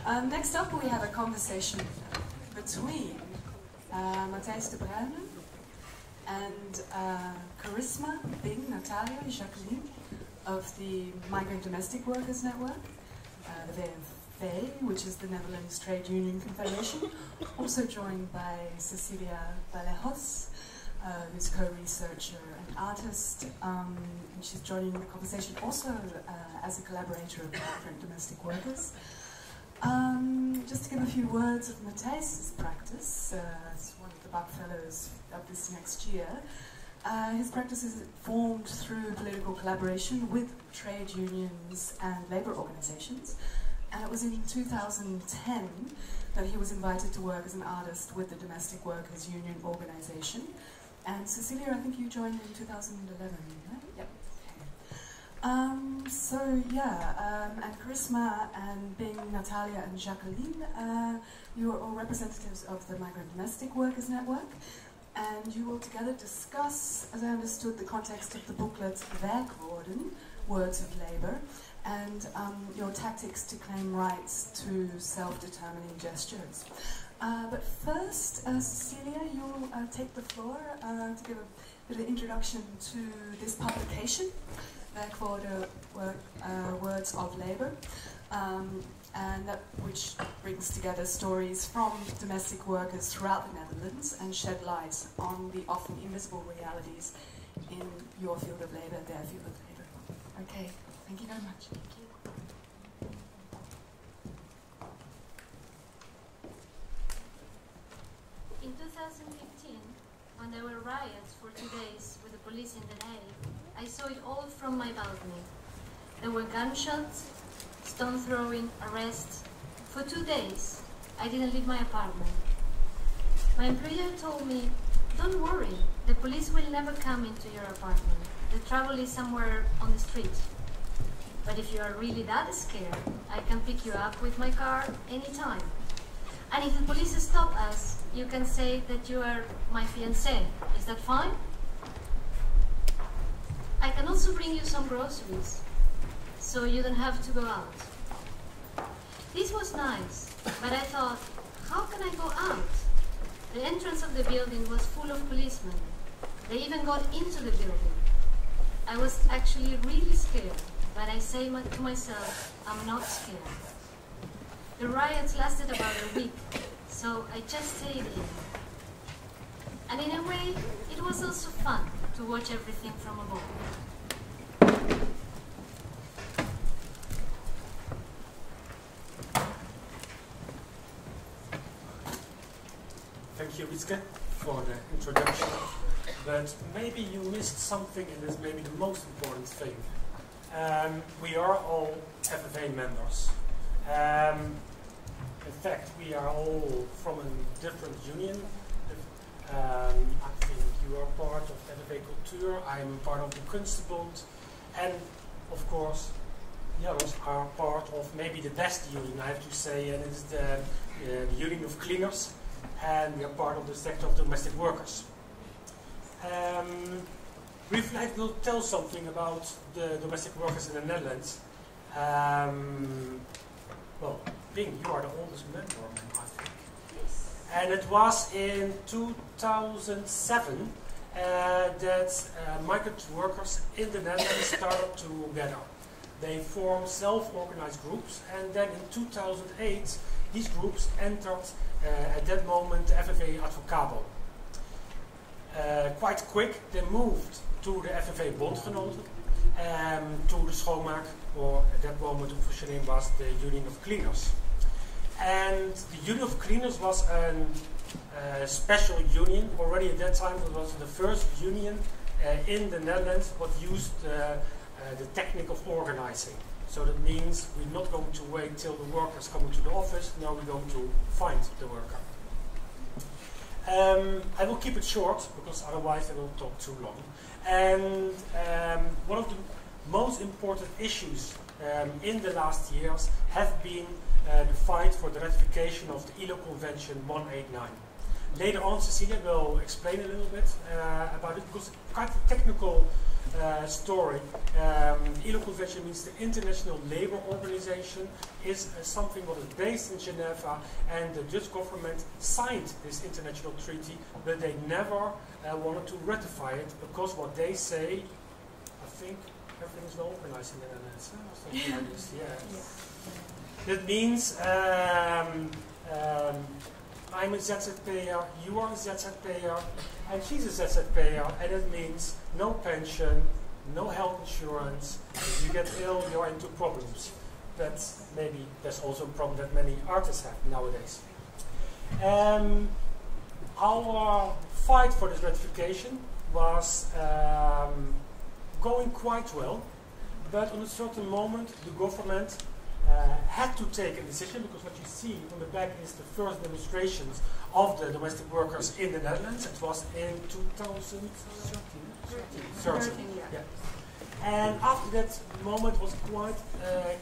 Next up, we have a conversation between Matthijs de Bruijne and Charisma, Bing, Natalia, Jacqueline of the Migrant Domestic Workers Network, the FNV, which is the Netherlands Trade Union Confederation, also joined by Cecilia Valejos, who's co-researcher and artist, and she's joining the conversation also as a collaborator of Migrant Domestic Workers. Just to give a few words of Matthijs' practice, as one of the BAC Fellows of this next year, his practice is formed through political collaboration with trade unions and labour organisations, and it was in 2010 that he was invited to work as an artist with the Domestic Workers Union organisation. And Cecilia, I think you joined in 2011, right? Yep. And Charisma and Bing, Natalia and Jacqueline, you are all representatives of the Migrant Domestic Workers Network, and you will together discuss, as I understood, the context of the booklet Werkwoorden, Words of Labour, and your tactics to claim rights to self-determining gestures. But first, Cecilia, you'll take the floor to give a bit of introduction to this publication, Werkwoorden, Words of Labour, and which brings together stories from domestic workers throughout the Netherlands and shed light on the often invisible realities in your field of labour, their field of labour. Okay, thank you very much. Thank you. In 2015, when there were riots for 2 days with the police in The Hague, I saw it all from my balcony. There were gunshots, stone throwing, arrests. For 2 days, I didn't leave my apartment. My employer told me, "Don't worry, the police will never come into your apartment. The trouble is somewhere on the street. But if you are really that scared, I can pick you up with my car anytime. And if the police stop us, you can say that you are my fiancé. Is that fine? I can also bring you some groceries, so you don't have to go out." This was nice, but I thought, how can I go out? The entrance of the building was full of policemen. They even got into the building. I was actually really scared, but I say to myself, I'm not scared. The riots lasted about a week, so I just stayed in. And in a way, it was also fun to watch everything from above. Thank you, Wietske, for the introduction. But maybe you missed something, and it's maybe the most important thing. We are all FNV members. In fact, we are all from a different union. I think you are part of FNV Cultuur, I am part of the Kunstenbond, and of course the others are part of maybe the best union, I have to say, and it's the Union of Cleaners, and we are part of the sector of domestic workers. Briefly, I will tell something about the domestic workers in the Netherlands. Well, Bing, you are the oldest member, I think. Yes. And it was in 2007 that migrant workers in the Netherlands started together. They formed self-organized groups, and then in 2008 these groups entered at that moment the FNV Advocabo. Quite quick they moved to the FNV Bondgenoten, to the Schoonmaak, or at that moment the official name was the Union of Cleaners. And the Union of Cleaners was a special union. Already at that time it was the first union in the Netherlands what used the technique of organizing. So that means we're not going to wait till the workers come to the office, now we're going to find the worker. I will keep it short, because otherwise I will talk too long. And one of the most important issues in the last years have been the fight for the ratification of the ILO Convention 189. Later on, Cecilia will explain a little bit about it, because it's quite a technical story. ILO Convention means the International Labour Organization, is something that is based in Geneva, and the Dutch government signed this international treaty, but they never wanted to ratify it, because what they say, I think everything is well organized in the Netherlands, or something like this. Yeah. That means I'm a ZZP'er, you are a ZZP'er, and she's a ZZP'er, and it means no pension, no health insurance. If you get ill, you're into problems. But maybe that's also a problem that many artists have nowadays. Our fight for this ratification was going quite well, but on a certain moment the government had to take a decision, because what you see on the back is the first demonstrations of the domestic workers in the Netherlands. It was in 2013. Yeah. And after that moment, it was quite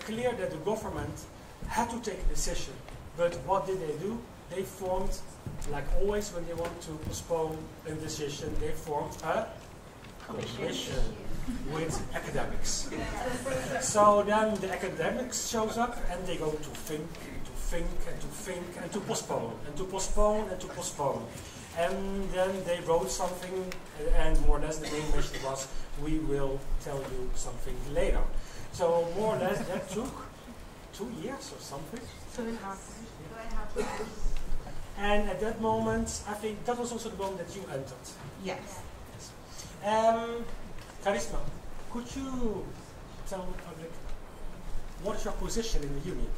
clear that the government had to take a decision. But what did they do? They formed, like always when they want to postpone a decision, they formed a commission with academics. So then the academics shows up and they go to think, to think, and to think, and to postpone, and to postpone, and to postpone. And then they wrote something, and more or less the main message was, we will tell you something later. So more or less that took 2 years or something. 2.5 years. And at that moment, I think that was also the moment that you entered. Yes. Charisma, could you tell the public what is your position in the union?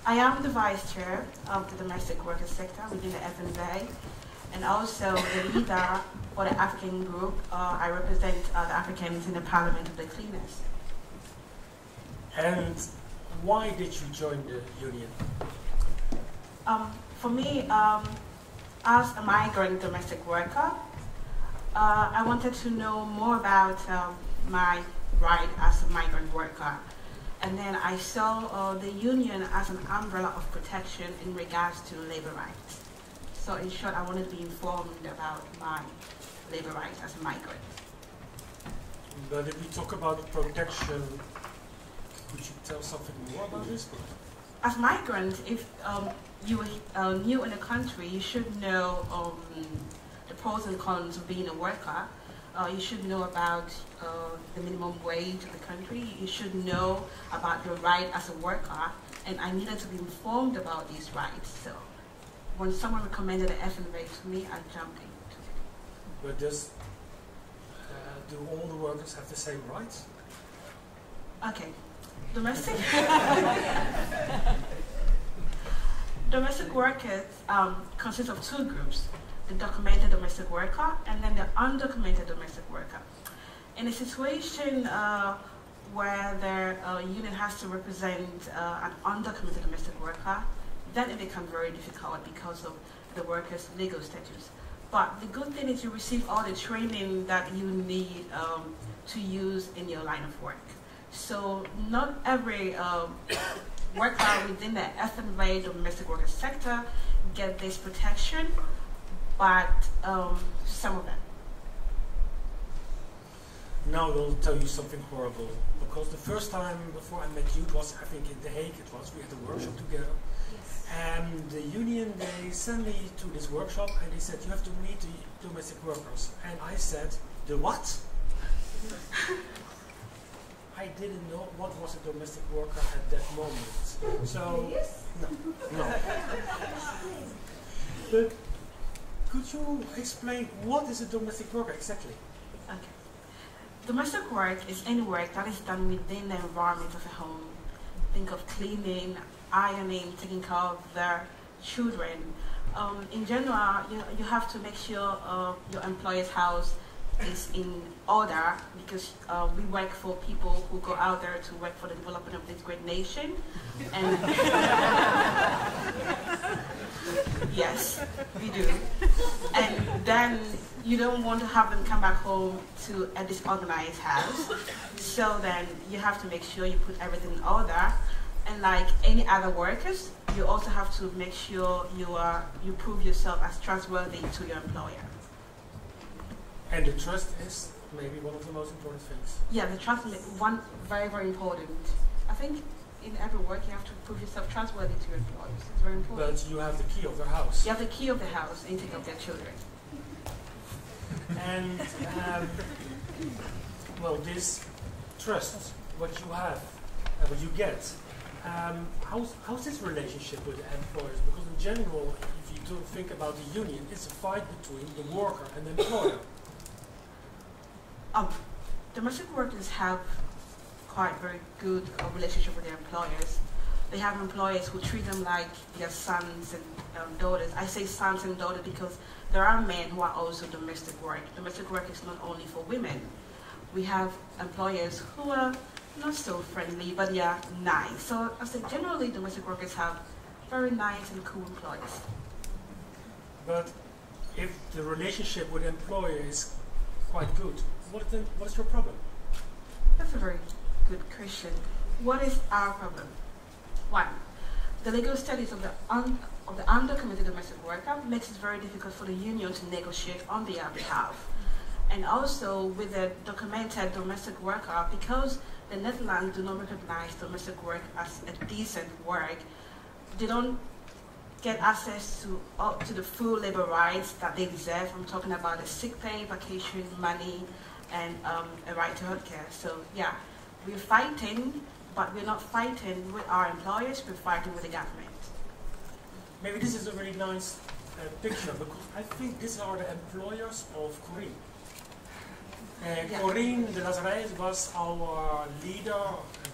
I am the vice chair of the domestic workers sector within the FNV, and also the leader for the African group. I represent the Africans in the Parliament of the Cleaners. And why did you join the union? For me, as a migrant domestic worker, I wanted to know more about my right as a migrant worker. And then I saw the union as an umbrella of protection in regards to labor rights. So in short, I wanted to be informed about my labor rights as a migrant. But if we talk about protection, could you tell something more about this? As a migrant, if you are new in the country, you should know the pros and cons of being a worker. You should know about the minimum wage of the country. You should know about your right as a worker. And I needed to be informed about these rights. So when someone recommended the FNV to me, I jumped into it. But do all the workers have the same rights? Okay. Domestic domestic workers consist of two groups: the documented domestic worker and then the undocumented domestic worker. In a situation where the union has to represent an undocumented domestic worker, then it becomes very difficult because of the worker's legal status. But the good thing is you receive all the training that you need to use in your line of work. So not every worker within the FNV domestic worker sector get this protection, but some of them. Now I will tell you something horrible, because the first time before I met you, it was, I think in The Hague, we had a workshop together. Yes. And the union, they sent me to this workshop and they said, you have to meet the domestic workers. And I said, the what? I didn't know what was a domestic worker at that moment. So, no. But could you explain what is a domestic worker exactly? Okay. Domestic work is any work that is done within the environment of a home. Think of cleaning, ironing, taking care of their children. In general, you have to make sure your employer's house is in order, because we work for people who go out there to work for the development of this great nation. And yes, we do. And then you don't want to have them come back home to a disorganized house. So then you have to make sure you put everything in order. And like any other workers, you also have to make sure you prove yourself as trustworthy to your employer. And the trust is maybe one of the most important things. Yeah, the trust is one very, very important. I think in every work you have to prove yourself trustworthy to your employers. It's very important. But you have the key of their house. You have the key of the house and you take care of their children. And, well, this trust, what you have, what you get, how's this relationship with the employers? Because in general, if you do think about the union, it's a fight between the worker and the employer. Domestic workers have quite very good relationship with their employers. They have employers who treat them like their sons and daughters. I say sons and daughters because there are men who are also domestic work. Domestic work is not only for women. We have employers who are not so friendly, but they are nice. So I say generally domestic workers have very nice and cool employers. But if the relationship with the employer is quite good, what's your problem? That's a very good question. What is our problem? One, the legal status of the undocumented domestic worker makes it very difficult for the union to negotiate on their behalf. And also with the documented domestic worker, because the Netherlands do not recognize domestic work as a decent work, they don't get access to the full labor rights that they deserve. I'm talking about the sick pay, vacation, money, and a right to healthcare. So yeah, we're fighting, but we're not fighting with our employers, we're fighting with the government. Maybe this is a really nice picture, because I think these are the employers of Corinne. Yeah. Corinne de Lazareis was our leader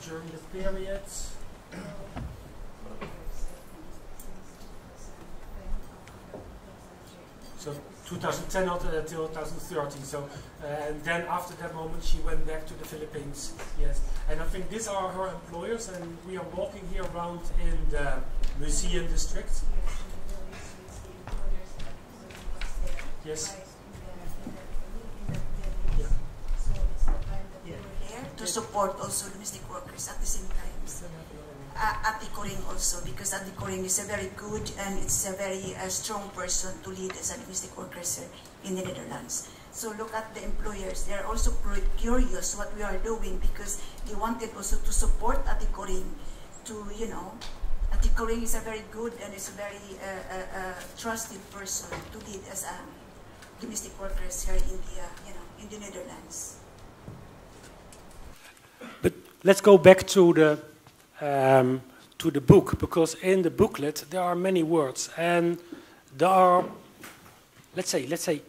during the period. So 2010 until 2013. So, and then after that moment, she went back to the Philippines. Yes, and I think these are her employers, and we are walking here around in the museum district. Yes. To support also domestic workers at the same time. At the Corinne also, because at the Corinne is a very good and it's a very strong person to lead as a domestic workers in the Netherlands. So look at the employers; they are also curious what we are doing because they wanted also to support at the Corinne. To at the Corinne is a very good and is a very trusted person to lead as a domestic workers here in the in the Netherlands. But let's go back to the book, because in the booklet there are many words, and there are, let's say,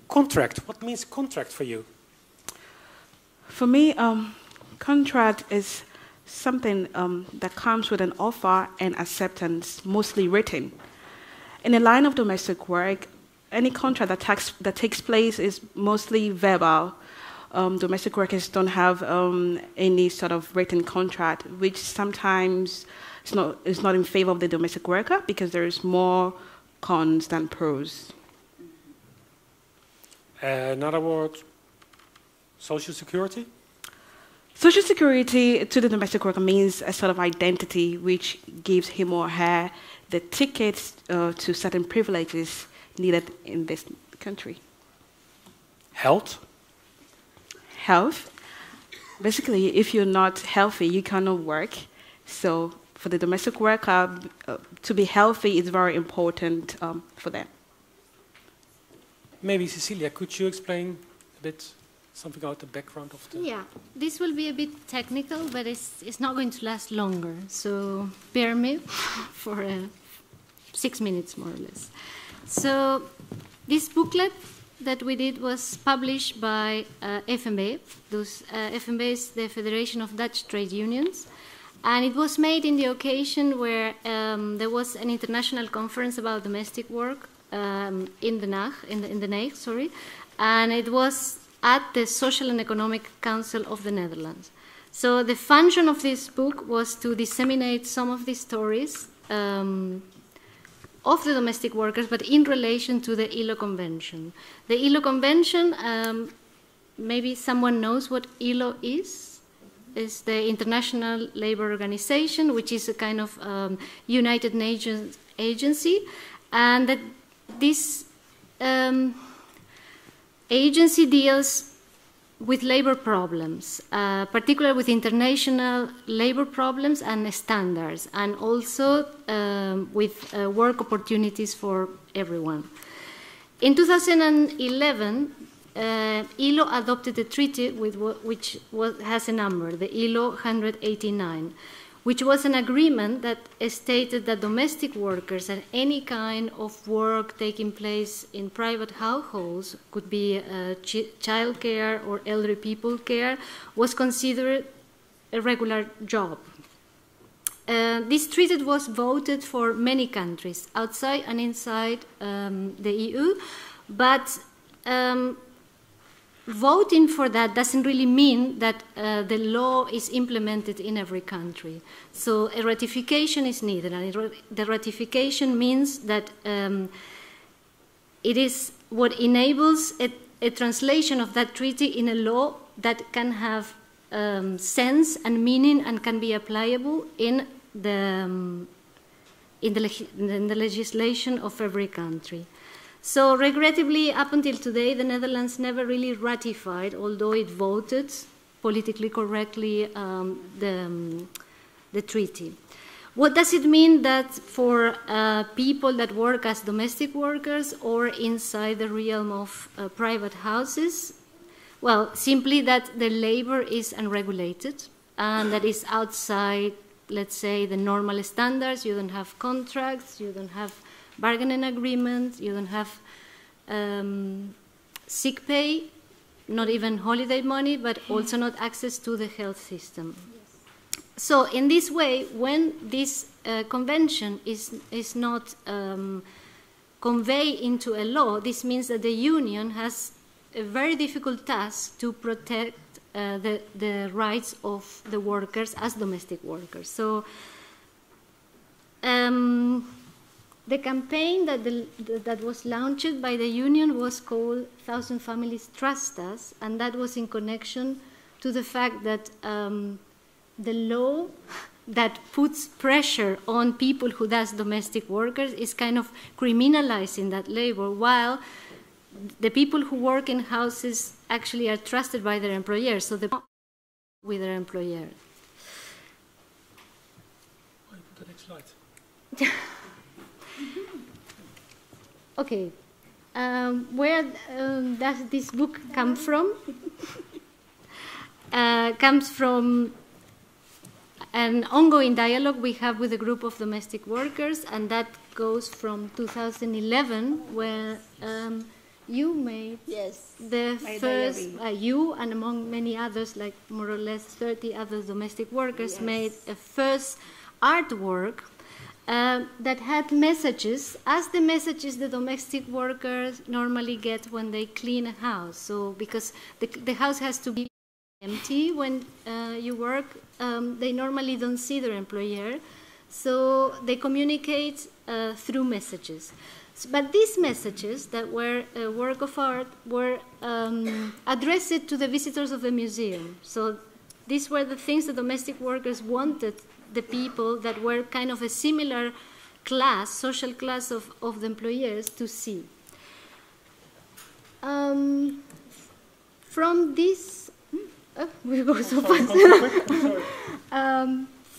contract. What means contract for you? For me, contract is something that comes with an offer and acceptance, mostly written. In the line of domestic work, any contract that takes place is mostly verbal. Domestic workers don't have any sort of written contract, which sometimes is not in favor of the domestic worker because there is more cons than pros. In other words, social security? Social security to the domestic worker means a sort of identity which gives him or her the tickets to certain privileges needed in this country. Health? Health. Basically, if you're not healthy, you cannot work. So for the domestic worker, to be healthy is very important for them. Maybe Cecilia, could you explain a bit something about the background of the... Yeah, this will be a bit technical, but it's not going to last longer. So bear me for 6 minutes, more or less. So this booklet that we did was published by FNV. FNV is the Federation of Dutch Trade Unions. And it was made in the occasion where there was an international conference about domestic work in The Hague, sorry. And it was at the Social and Economic Council of the Netherlands. So the function of this book was to disseminate some of the stories of the domestic workers, but in relation to the ILO Convention. The ILO Convention, maybe someone knows what ILO is. It's the International Labour Organization, which is a kind of United Nations agency, and that this agency deals with labor problems, particularly with international labor problems and standards, and also with work opportunities for everyone. In 2011, ILO adopted a treaty which has a number, the ILO 189, which was an agreement that stated that domestic workers and any kind of work taking place in private households, could be child care or elderly people care, was considered a regular job. This treaty was voted for many countries, outside and inside the EU, but voting for that doesn't really mean that the law is implemented in every country. So a ratification is needed, and the ratification means that it is what enables a translation of that treaty in a law that can have sense and meaning and can be applicable in the legislation of every country. So regrettably, up until today, the Netherlands never really ratified, although it voted politically correctly the treaty. What does it mean that for people that work as domestic workers or inside the realm of private houses? Well, simply that the labor is unregulated and that is outside, let's say, the normal standards. You don't have contracts, you don't have bargaining agreements, you don't have sick pay, not even holiday money, but also not access to the health system. So in this way, when this convention is not conveyed into a law, this means that the union has a very difficult task to protect the rights of the workers as domestic workers. So the campaign that was launched by the union was called 1,000 Families Trust Us, and that was in connection to the fact that the law that puts pressure on people who does domestic workers is kind of criminalizing that labor, while the people who work in houses actually are trusted by their employers, so they with their employer. Why put the next slide? Okay, where does this book come from? Comes from an ongoing dialogue we have with a group of domestic workers, and that goes from 2011, where you made the first, you and among many others, like more or less 30 other domestic workers, made a first artwork that had messages, as the messages the domestic workers normally get when they clean a house. So because the house has to be empty when you work, they normally don't see their employer, so they communicate through messages. But these messages that were a work of art were addressed to the visitors of the museum. So these were the things the domestic workers wanted the people that were kind of a similar class, social class of the employers to see. From this, we go so fast.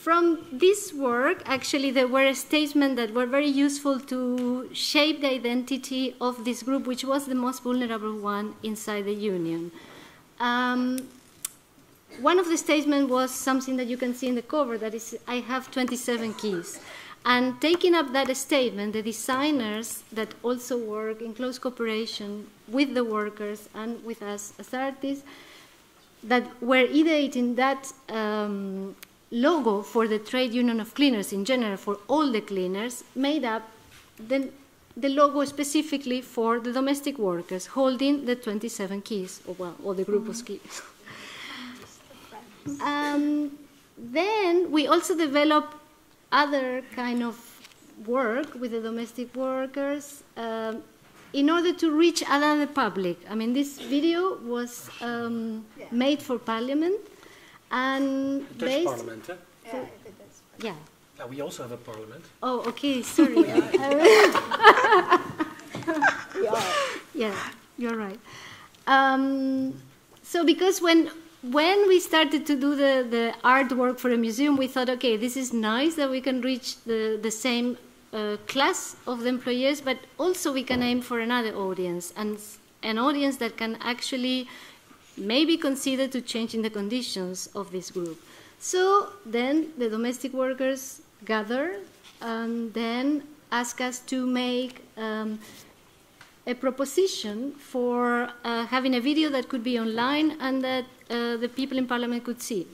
From this work, actually, there were statements that were very useful to shape the identity of this group, which was the most vulnerable one inside the union. One of the statements was something that you can see in the cover, that is, I have 27 keys. And taking up that statement, the designers that also work in close cooperation with the workers and with us as artists, that were ideating that logo for the Trade Union of Cleaners in general, for all the cleaners, made up the logo specifically for the domestic workers, holding the 27 keys, or the group of keys. Then we also developed other kind of work with the domestic workers in order to reach another public. I mean, this video was made for Parliament, and Dutch Parliament, eh? Yeah. Yeah, we also have a parliament. Oh, okay, sorry. Yeah, you're right. So because when we started to do the artwork for a museum, we thought, okay, this is nice that we can reach the same class of the employees, but also we can aim for another audience, and an audience that can actually maybe consider to changing the conditions of this group. So then the domestic workers gather and then ask us to make a proposition for having a video that could be online and that the people in Parliament could see.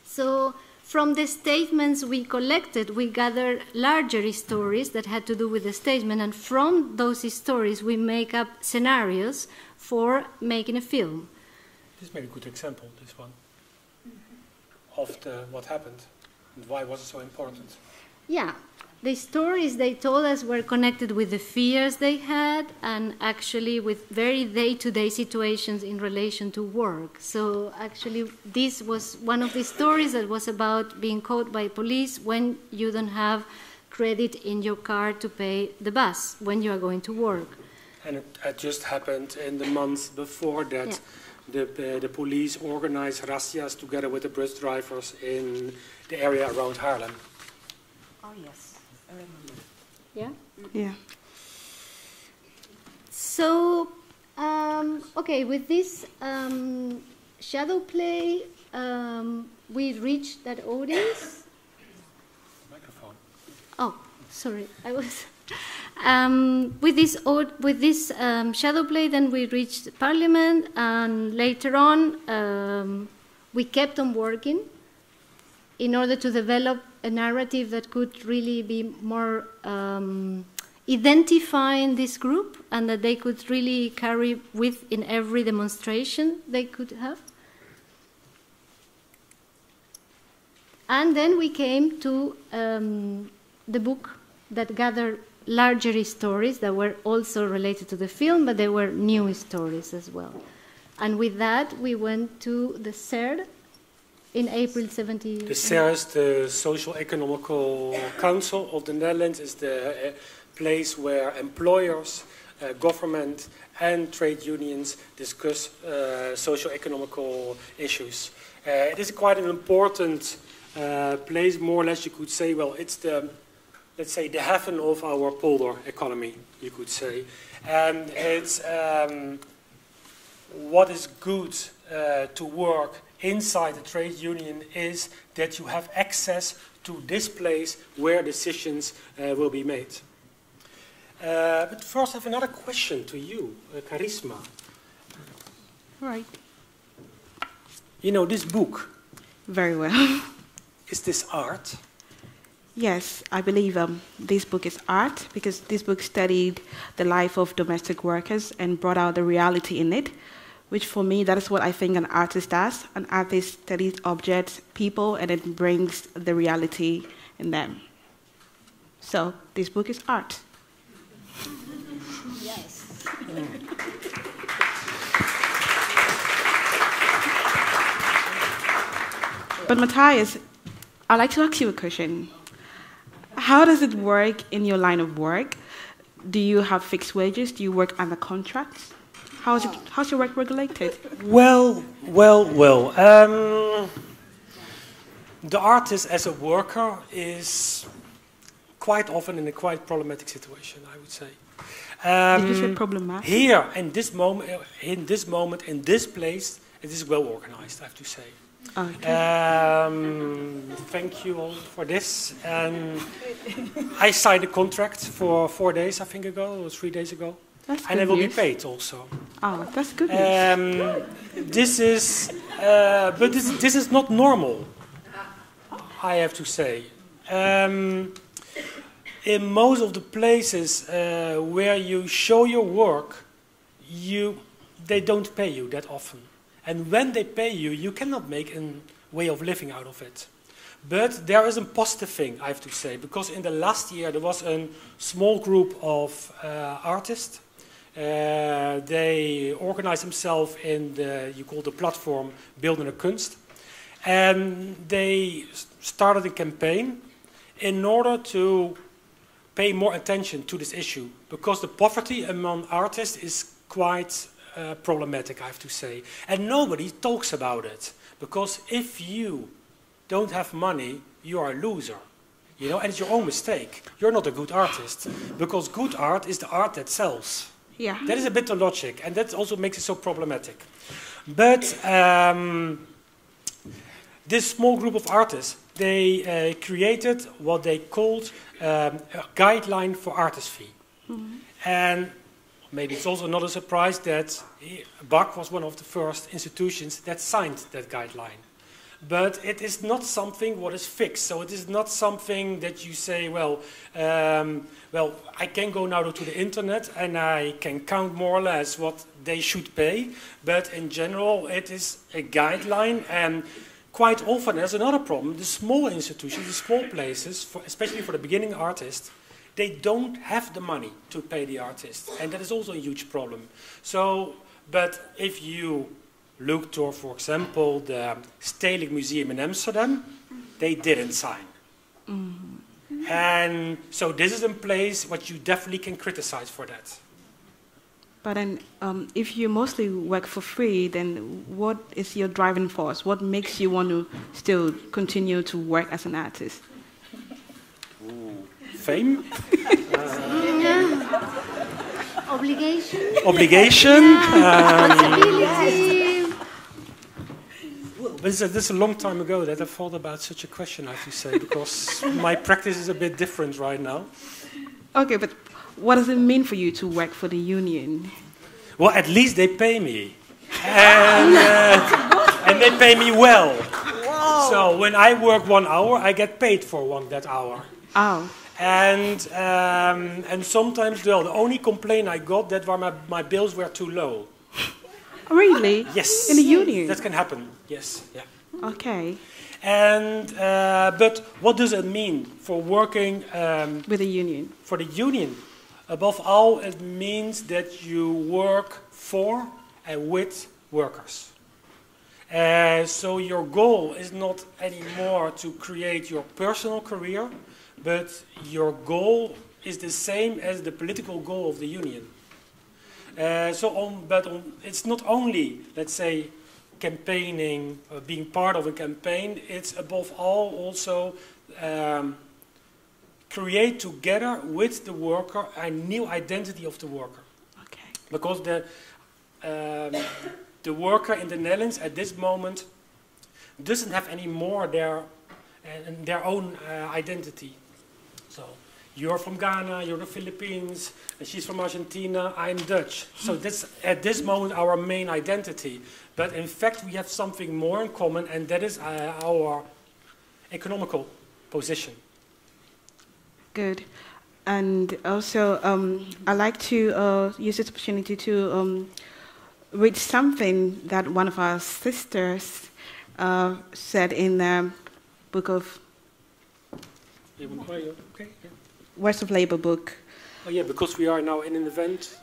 So from the statements we collected, we gathered larger stories that had to do with the statement, and from those stories we make up scenarios for making a film. This is maybe a good example, this one, of what happened and why was it so important. Yeah. The stories they told us were connected with the fears they had and actually with very day-to-day situations in relation to work. So actually this was one of the stories that was about being caught by police when you don't have credit in your car to pay the bus when you are going to work. And it just happened in the month before that. Yeah. The police organized razzias together with the bus drivers in the area around Haarlem. Oh, yes. I remember. Yeah? Yeah. So, okay, with this shadow play, we reached that audience. Microphone. Oh, sorry, I was... with this shadow play, then we reached Parliament, and later on we kept on working in order to develop a narrative that could really be more identifying this group and that they could really carry with in every demonstration they could have. And then we came to the book that gathered larger stories that were also related to the film, but they were new stories as well. And with that, we went to the CER in April 17. The CER is the Social Economical Council of the Netherlands. Is the place where employers, government, and trade unions discuss social economical issues. It is quite an important place, more or less. You could say, well, it's the, let's say, the heaven of our polder economy, you could say, and it's what is good to work inside the trade union is that you have access to this place where decisions will be made. But first I have another question to you, Charisma. Right. You know, this book. Very well. Is this art? Yes, I believe this book is art because this book studied the life of domestic workers and brought out the reality in it, which for me, that is what I think an artist does. An artist studies objects, people, and it brings the reality in them. So this book is art. Yes. But Matthijs, I'd like to ask you a question. How does it work in your line of work? Do you have fixed wages? Do you work under contracts? How's your work regulated? Well. The artist as a worker is quite often in a quite problematic situation, I would say. Did you say problematic? Here, in this moment, in this place, it is well organized, I have to say. Okay. Thank you all for this. I signed a contract for 4 days, I think ago, or 3 days ago. That's and good I will news. be paid also. Oh, that's good news. This is not normal, I have to say. In most of the places where you show your work, they don't pay you that often. And when they pay you, you cannot make a way of living out of it. But there is a positive thing, I have to say, because in the last year there was a small group of artists. They organized themselves in you call the platform Beeldende Kunst. And they started a campaign in order to pay more attention to this issue, because the poverty among artists is quite problematic, I have to say. And nobody talks about it. Because if you don't have money, you are a loser. You know, and it's your own mistake. You're not a good artist. Because good art is the art that sells. Yeah. That is a bit the logic. And that also makes it so problematic. But this small group of artists, they created what they called a guideline for artist fee. Mm-hmm. And maybe it's also not a surprise that BAC was one of the first institutions that signed that guideline. But it is not something what is fixed. So it is not something that you say, well, I can go now to the internet and I can count more or less what they should pay. But in general, it is a guideline. And quite often, there's another problem. The small institutions, the small places, especially for the beginning artists, they don't have the money to pay the artist. And that is also a huge problem. So, but if you look to, for example, the Stedelijk Museum in Amsterdam, they didn't sign. Mm-hmm. And so this is a place what you definitely can criticize for that. But then, if you mostly work for free, then what is your driving force? What makes you want to still continue to work as an artist? Ooh, fame? Obligation? Obligation? Responsibility? But this is a long time ago that I thought about such a question, I have to say, because my practice is a bit different right now. Okay, but what does it mean for you to work for the union? Well, at least they pay me. And they pay me well. Whoa. So when I work 1 hour, I get paid for that hour. Oh. And sometimes, well, the only complaint I got that my bills were too low. Really? Yes. In the union? That can happen, yes. Yeah. Okay. And, but what does it mean for working... with the union? For the union. Above all, it means that you work for and with workers. So your goal is not anymore to create your personal career, but your goal is the same as the political goal of the union. It's not only, let's say, campaigning, being part of a campaign, it's above all also create together with the worker a new identity of the worker. Okay. Because the worker in the Netherlands at this moment doesn't have any more their own identity. So you're from Ghana, you're the Philippines, and she's from Argentina, I'm Dutch. So that's at this moment our main identity. But in fact we have something more in common, and that is our economical position. Good. And also I'd like to use this opportunity to read something that one of our sisters said in the book of... Okay, yeah. Words of Labour book. Oh yeah, because we are now in an event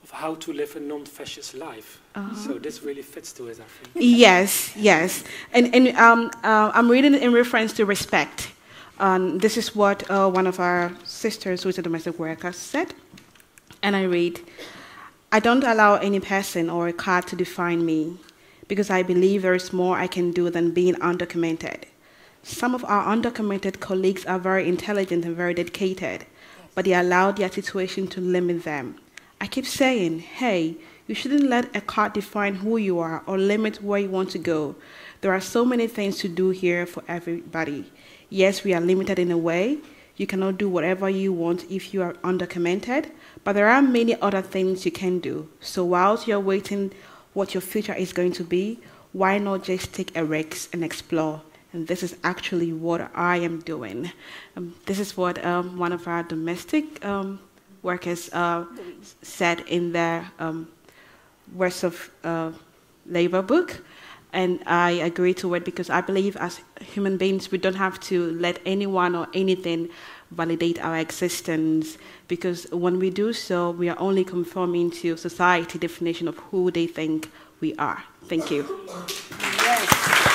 of how to live a non-fascist life. So this really fits to it, I think. Yes, yes. And I'm reading it in reference to respect. This is what one of our sisters, who is a domestic worker, said. And I read, "I don't allow any person or a card to define me, because I believe there is more I can do than being undocumented. Some of our undocumented colleagues are very intelligent and very dedicated, but they allow their situation to limit them. I keep saying, hey, you shouldn't let a card define who you are or limit where you want to go. There are so many things to do here for everybody. Yes, we are limited in a way. You cannot do whatever you want if you are undocumented, but there are many other things you can do. So whilst you're waiting what your future is going to be, why not just take a risk and explore? And this is actually what I am doing." This is what one of our domestic workers said in their Words of Labour book. And I agree to it because I believe as human beings, we don't have to let anyone or anything validate our existence, because when we do so, we are only conforming to society's definition of who they think we are. Thank you. Yes.